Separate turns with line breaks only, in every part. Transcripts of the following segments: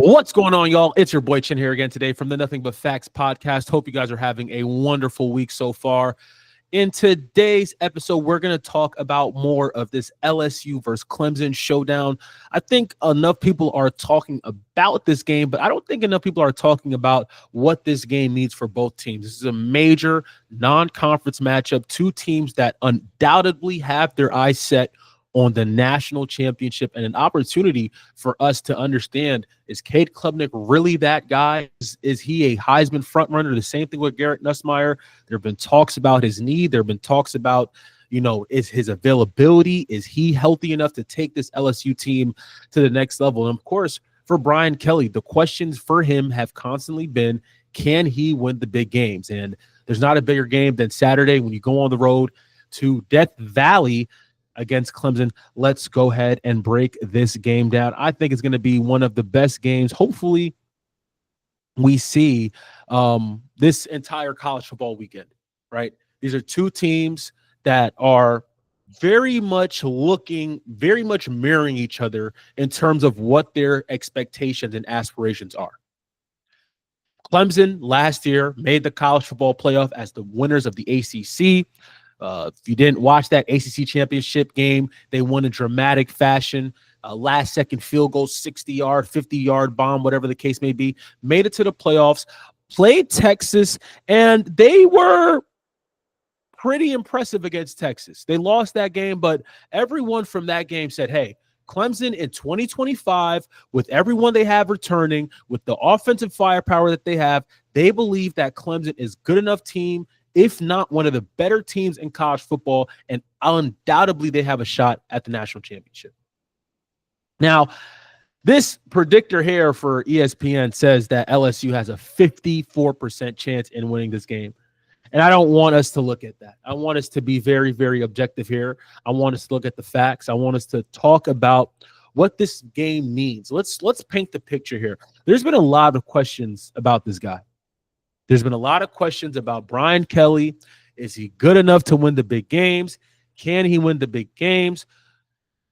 What's going on, y'all? It's your boy Chin here again today from the Nothing But Facts podcast. Hope you guys are having a wonderful week so far. In today's episode, we're going to talk about more of this LSU versus Clemson showdown. I think enough people are talking about this game, but I don't think enough people are talking about what this game means for both teams. This is a major non-conference matchup, two teams that undoubtedly have their eyes set on the national championship, and an opportunity for us to understand, is Cade Klubnik really that guy? Is he a Heisman frontrunner? The same thing with Garrett Nussmeier. There have been talks about his knee. There have been talks about, is his availability? Is he healthy enough to take this LSU team to the next level? And of course, for Brian Kelly, the questions for him have constantly been, can he win the big games? And there's not a bigger game than Saturday when you go on the road to Death Valley against Clemson. Let's go ahead and break this game down. I think it's going to be one of the best games. Hopefully, we see this entire college football weekend, right? These are two teams that are very much mirroring each other in terms of what their expectations and aspirations are. Clemson last year made the college football playoff as the winners of the ACC. If you didn't watch that ACC championship game, they won in dramatic fashion. Last-second field goal, 60-yard, 50-yard bomb, whatever the case may be. Made it to the playoffs, played Texas, and they were pretty impressive against Texas. They lost that game, but everyone from that game said, hey, Clemson in 2025, with everyone they have returning, with the offensive firepower that they have, they believe that Clemson is good enough team, if not one of the better teams in college football, and undoubtedly they have a shot at the national championship. Now, this predictor here for ESPN says that LSU has a 54% chance in winning this game. And I don't want us to look at that. I want us to be very, very objective here. I want us to look at the facts. I want us to talk about what this game means. Let's paint the picture here. There's been a lot of questions about this guy. There's been a lot of questions about Brian Kelly. Is he good enough to win the big games? Can he win the big games?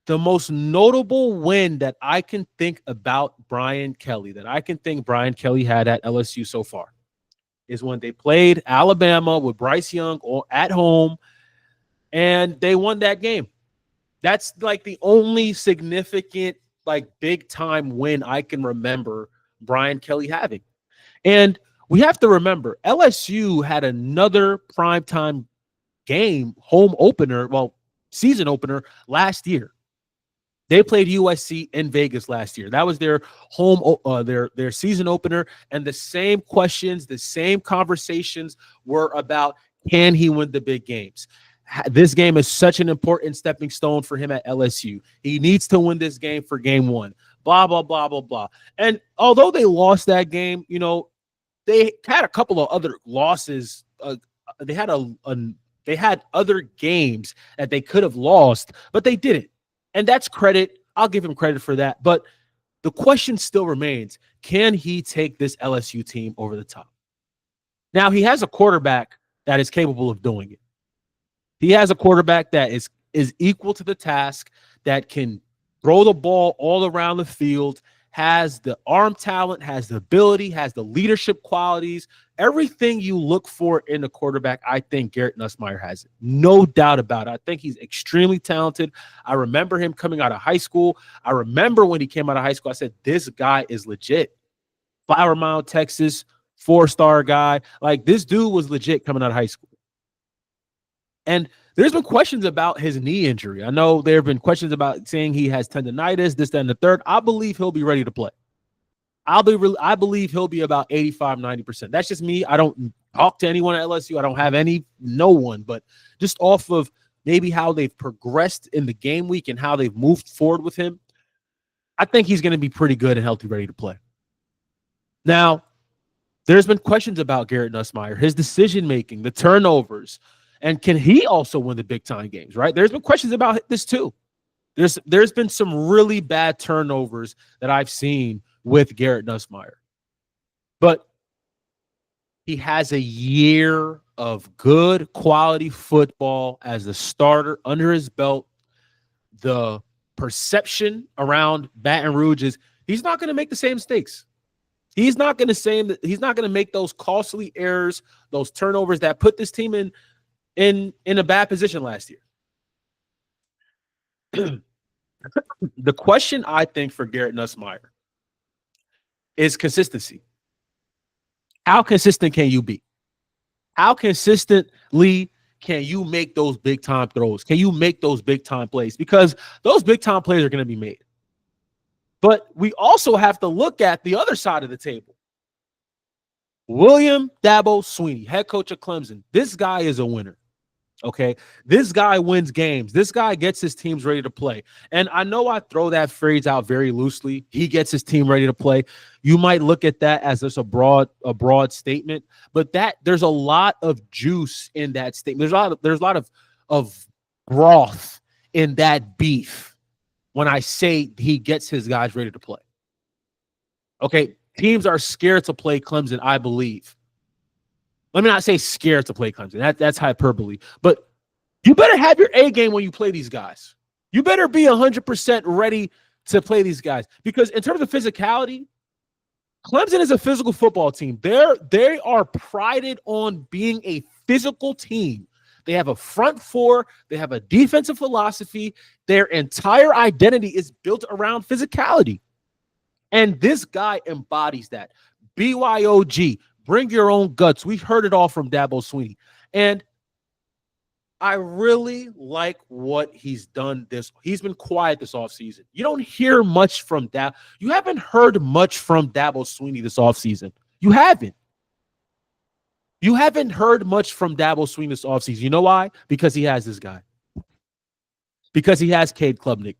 The most notable win that I can think about Brian Kelly, that I can think Brian Kelly had at LSU so far, is when they played Alabama with Bryce Young at home, and they won that game. That's like the only significant, big-time win I can remember Brian Kelly having. And we have to remember, LSU had another primetime game, season opener last year. They played USC in Vegas last year. That was their their season opener, and the same questions, the same conversations were about, can he win the big games? This game is such an important stepping stone for him at LSU. He needs to win this game for game one. Blah, blah, blah, blah, blah. And although they lost that game, they had a couple of other losses. They had other games that they could have lost, but they didn't. And that's credit. I'll give him credit for that. But the question still remains, can he take this LSU team over the top? Now, he has a quarterback that is capable of doing it. He has a quarterback that is equal to the task, that can throw the ball all around the field, has the arm talent, has the ability, has the leadership qualities, everything you look for in a quarterback. I think Garrett Nussmeier has it. No doubt about it. I think he's extremely talented. I remember him coming out of high school. I remember when he came out of high school, I said, this guy is legit. Flower Mound, Texas, 4-star guy. This dude was legit coming out of high school. And there's been questions about his knee injury. I know there have been questions about saying he has tendonitis, this, that, and the third. I believe he'll be ready to play. I believe he'll be about 85, 90%. That's just me. I don't talk to anyone at LSU. I don't have no one. But just off of maybe how they've progressed in the game week and how they've moved forward with him, I think he's going to be pretty good and healthy, ready to play. Now, there's been questions about Garrett Nussmeier, his decision-making, the turnovers, and can he also win the big-time games, right? There's been questions about this too. There's been some really bad turnovers that I've seen with Garrett Nussmeier. But he has a year of good quality football as a starter under his belt. The perception around Baton Rouge is He's not going to make the same mistakes. He's not going to make those costly errors, those turnovers that put this team in a bad position last year. The question, I think, for Garrett Nussmeier is consistency. How consistent can you be? How consistently can you make those big-time throws? Can you make those big-time plays? Because those big-time plays are going to be made. But we also have to look at the other side of the table. William Dabo Swinney, head coach of Clemson. This guy is a winner. Okay, this guy wins games. This guy gets his teams ready to play. And I know I throw that phrase out very loosely. He gets his team ready to play. You might look at that as just a broad statement, but there's a lot of juice in that statement. There's a lot of broth in that beef when I say he gets his guys ready to play. Okay, teams are scared to play Clemson, I believe. Let me not say scared to play Clemson. That's hyperbole. But you better have your A game when you play these guys. You better be 100% ready to play these guys. Because in terms of physicality, Clemson is a physical football team. They are prided on being a physical team. They have a front four. They have a defensive philosophy. Their entire identity is built around physicality. And this guy embodies that. BYOG. Bring your own guts. We've heard it all from Dabo Swinney. And I really like what he's done He's been quiet this offseason. You don't hear much from Dabo. You haven't heard much from Dabo Swinney this offseason. You haven't. You haven't heard much from Dabo Swinney this offseason. You know why? Because he has this guy. Because he has Cade Klubnik.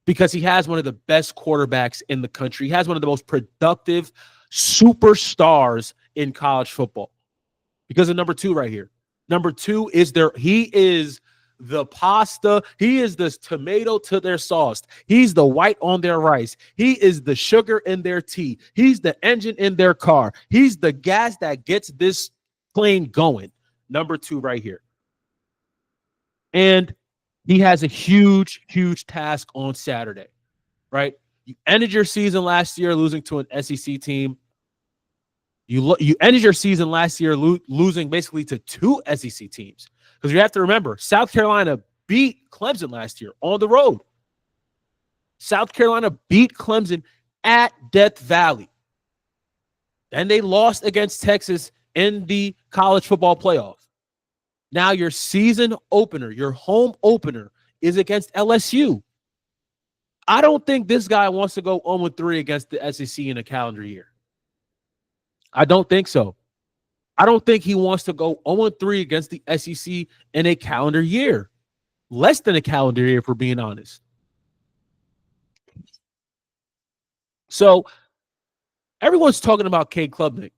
Because he has one of the best quarterbacks in the country. He has one of the most productive superstars in college football. Because of number 2 right here. Number 2 is he is the pasta. He is the tomato to their sauce. He's the white on their rice. He is the sugar in their tea. He's the engine in their car. He's the gas that gets this plane going. Number 2 right here. And he has a huge, huge task on Saturday, right? You ended your season last year losing to an SEC team. You ended your season last year losing basically to 2 SEC teams. Because you have to remember, South Carolina beat Clemson last year on the road. South Carolina beat Clemson at Death Valley. And they lost against Texas in the college football playoff. Now your season opener, your home opener, is against LSU. I don't think this guy wants to go 0-3 against the SEC in a calendar year. I don't think so. I don't think he wants to go 0-3 against the SEC in a calendar year. Less than a calendar year, if we're being honest. So everyone's talking about Cade Klubnik.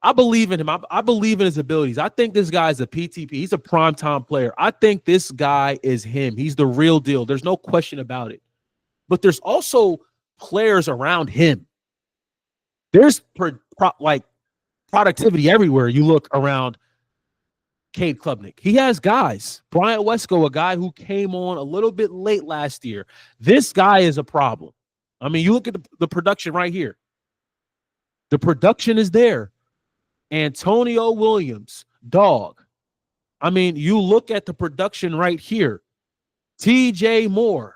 I believe in him. I believe in his abilities. I think this guy is a PTP. He's a primetime player. I think this guy is him. He's the real deal. There's no question about it. But there's also players around him. There's productivity everywhere you look around Cade Klubnik. He has guys. Bryant Wesco, a guy who came on a little bit late last year. This guy is a problem. I mean, you look at the production right here. The production is there. Antonio Williams, dog. I mean, you look at the production right here. TJ Moore.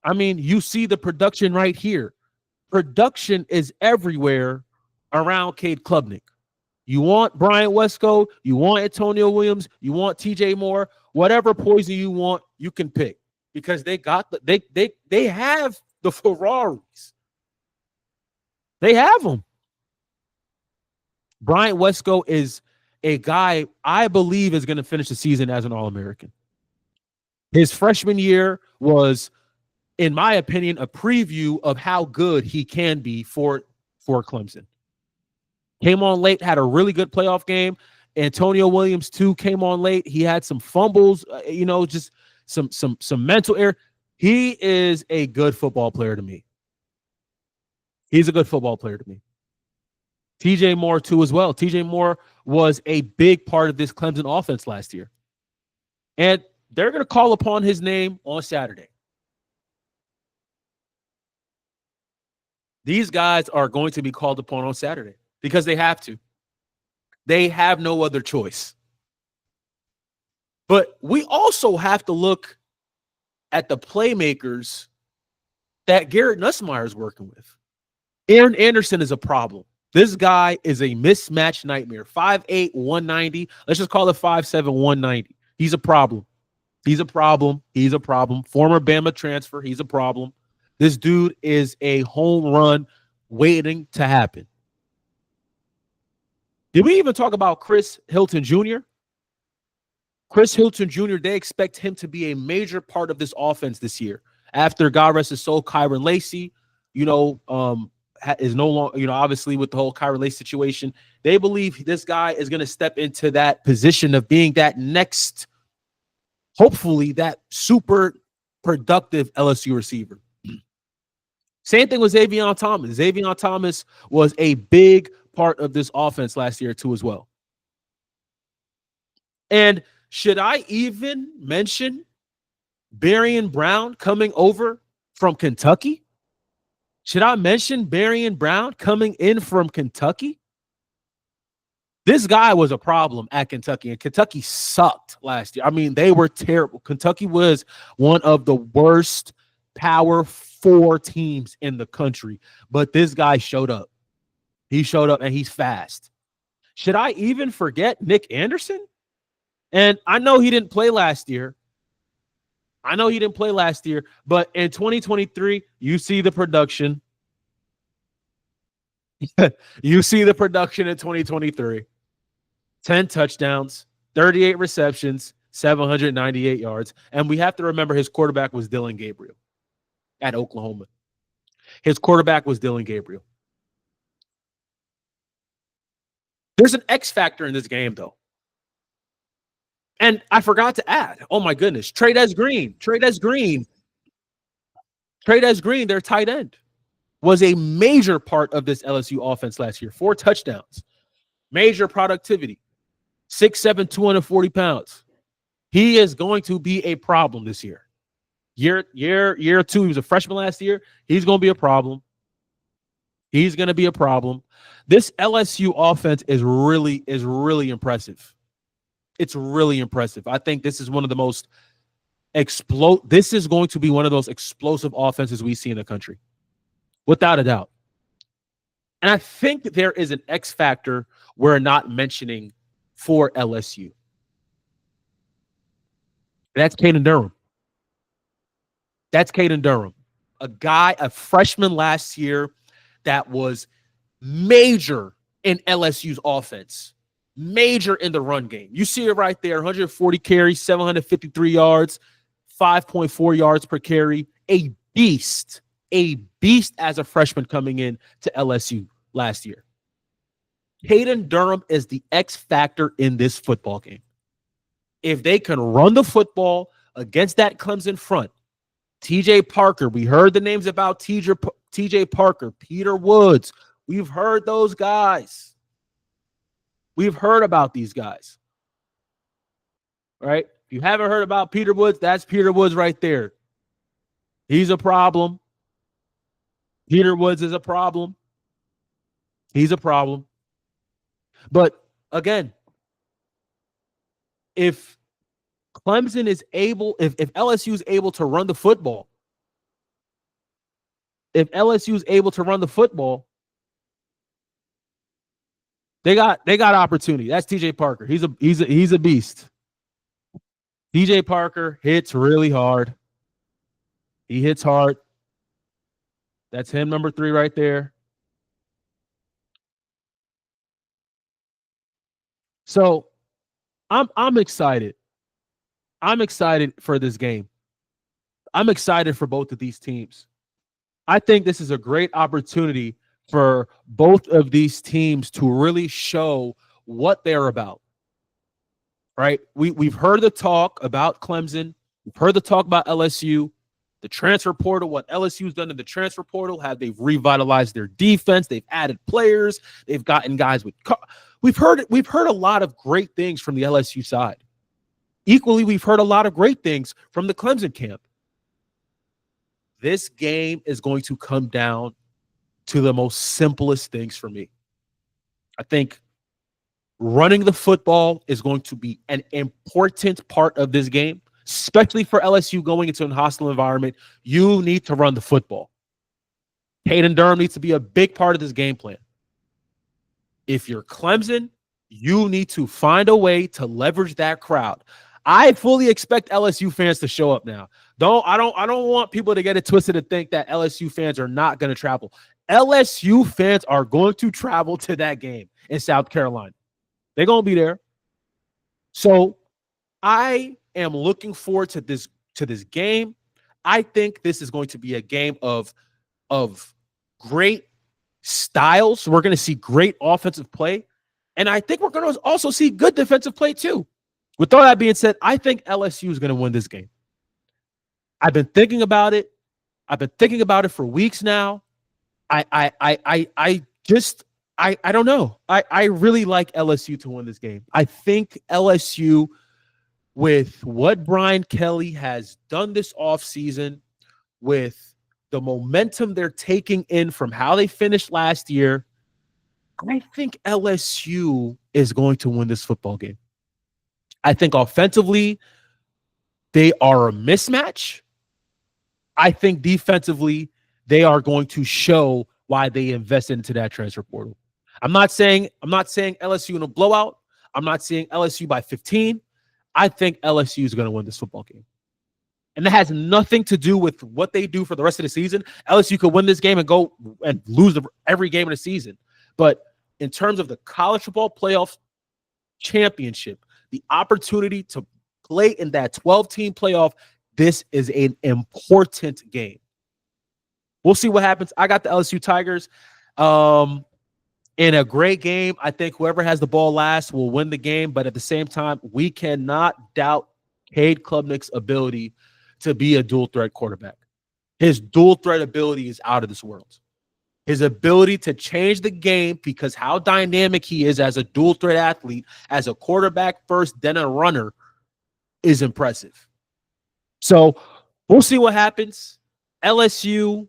I mean, you see the production right here. Production is everywhere around Cade Klubnik. You want Bryant Wesco, you want Antonio Williams, you want TJ Moore, whatever poison you want, you can pick. Because they have the Ferraris. They have them. Bryant Wesco is a guy I believe is going to finish the season as an All-American. His freshman year was, in my opinion, a preview of how good he can be for Clemson. Came on late, had a really good playoff game. Antonio Williams, too, came on late. He had some fumbles, just some mental error. He is a good football player to me. He's a good football player to me. TJ Moore, too, as well. TJ Moore was a big part of this Clemson offense last year. And they're going to call upon his name on Saturday. These guys are going to be called upon on Saturday because they have to. They have no other choice. But we also have to look at the playmakers that Garrett Nussmeier is working with. Aaron Anderson is a problem. This guy is a mismatch nightmare. 5'8", 190. Let's just call it 5'7", 190. He's a problem. He's a problem. He's a problem. Former Bama transfer. He's a problem. This dude is a home run waiting to happen. Did we even talk about Chris Hilton Jr.? Chris Hilton Jr., they expect him to be a major part of this offense this year. After, God rest his soul, Kyron Lacy, is no longer, obviously with the whole Kyron Lacy situation, they believe this guy is going to step into that position of being that next, hopefully, that super productive LSU receiver. Same thing with Xavier Thomas. Xavier Thomas was a big part of this offense last year too as well. And should I even mention Barian Brown coming over from Kentucky? Should I mention Barian Brown coming in from Kentucky? This guy was a problem at Kentucky, and Kentucky sucked last year. I mean, they were terrible. Kentucky was one of the worst Power 4 teams in the country, but this guy showed up. He showed up, and he's fast. Should I even forget Nick Anderson? And I know he didn't play last year. But in 2023, you see the production. You see the production in 2023. 10 touchdowns, 38 receptions, 798 yards. And we have to remember his quarterback was Dylan Gabriel at Oklahoma. His quarterback was Dylan Gabriel. There's an X factor in this game, though. And I forgot to add, oh my goodness, Trey'Dez Green, their tight end, was a major part of this LSU offense last year. 4 touchdowns, major productivity, 6'7", 240 pounds. He is going to be a problem this year. Year 2, he was a freshman last year. He's going to be a problem. This LSU offense is really impressive. It's really impressive. I think this is one of the most this is going to be one of those explosive offenses we see in the country, without a doubt. And I think there is an X factor we're not mentioning for LSU. That's Caden Durham. A freshman last year that was major in LSU's offense. Major in the run game. You see it right there, 140 carries, 753 yards, 5.4 yards per carry. A beast as a freshman coming in to LSU last year. Caden Durham is the X factor in this football game. If they can run the football against that Clemson front, TJ Parker, we heard the names about TJ Parker, Peter Woods. We've heard those guys. We've heard about these guys. All right? If you haven't heard about Peter Woods, that's Peter Woods right there. He's a problem. Peter Woods is a problem. He's a problem. But again, if Clemson is able, if LSU is able to run the football, they got opportunity. That's TJ Parker. He's a beast. TJ Parker hits really hard. He hits hard. That's him, number 3 right there. So I'm excited. I'm excited for this game. I'm excited for both of these teams. I think this is a great opportunity for both of these teams to really show what they're about. Right? We've heard the talk about Clemson. We've heard the talk about LSU, the transfer portal, what LSU's done in the transfer portal, how they've revitalized their defense. They've added players. They've gotten guys with We've heard a lot of great things from the LSU side. Equally, we've heard a lot of great things from the Clemson camp. This game is going to come down to the most simplest things for me. I think running the football is going to be an important part of this game, especially for LSU going into a hostile environment. You need to run the football. Hayden Durham needs to be a big part of this game plan. If you're Clemson, you need to find a way to leverage that crowd. I fully expect LSU fans to show up now. I don't want people to get it twisted to think that LSU fans are not going to travel. LSU fans are going to travel to that game in South Carolina. They're going to be there. So I am looking forward to this game. I think this is going to be a game of great styles. We're going to see great offensive play. And I think we're going to also see good defensive play too. With all that being said, I think LSU is going to win this game. I've been thinking about it. I've been thinking about it for weeks now. I don't know. I really like LSU to win this game. I think LSU, with what Brian Kelly has done this offseason, with the momentum they're taking in from how they finished last year, I think LSU is going to win this football game. I think offensively, they are a mismatch. I think defensively, they are going to show why they invested into that transfer portal. I'm not saying LSU in a blowout. I'm not saying LSU by 15. I think LSU is going to win this football game. And that has nothing to do with what they do for the rest of the season. LSU could win this game and go and lose every game of the season. But in terms of the college football playoff championship, the opportunity to play in that 12-team playoff, this is an important game. We'll see what happens. I got the LSU Tigers in a great game. I think whoever has the ball last will win the game. But at the same time, we cannot doubt Cade Klubnik's ability to be a dual-threat quarterback. His dual-threat ability is out of this world. His ability to change the game, because how dynamic he is as a dual-threat athlete, as a quarterback first, then a runner, is impressive. So we'll see what happens. LSU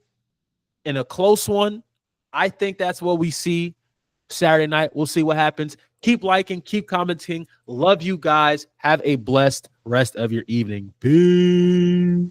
in a close one. I think that's what we see Saturday night. We'll see what happens. Keep liking, keep commenting. Love you guys. Have a blessed rest of your evening. Peace.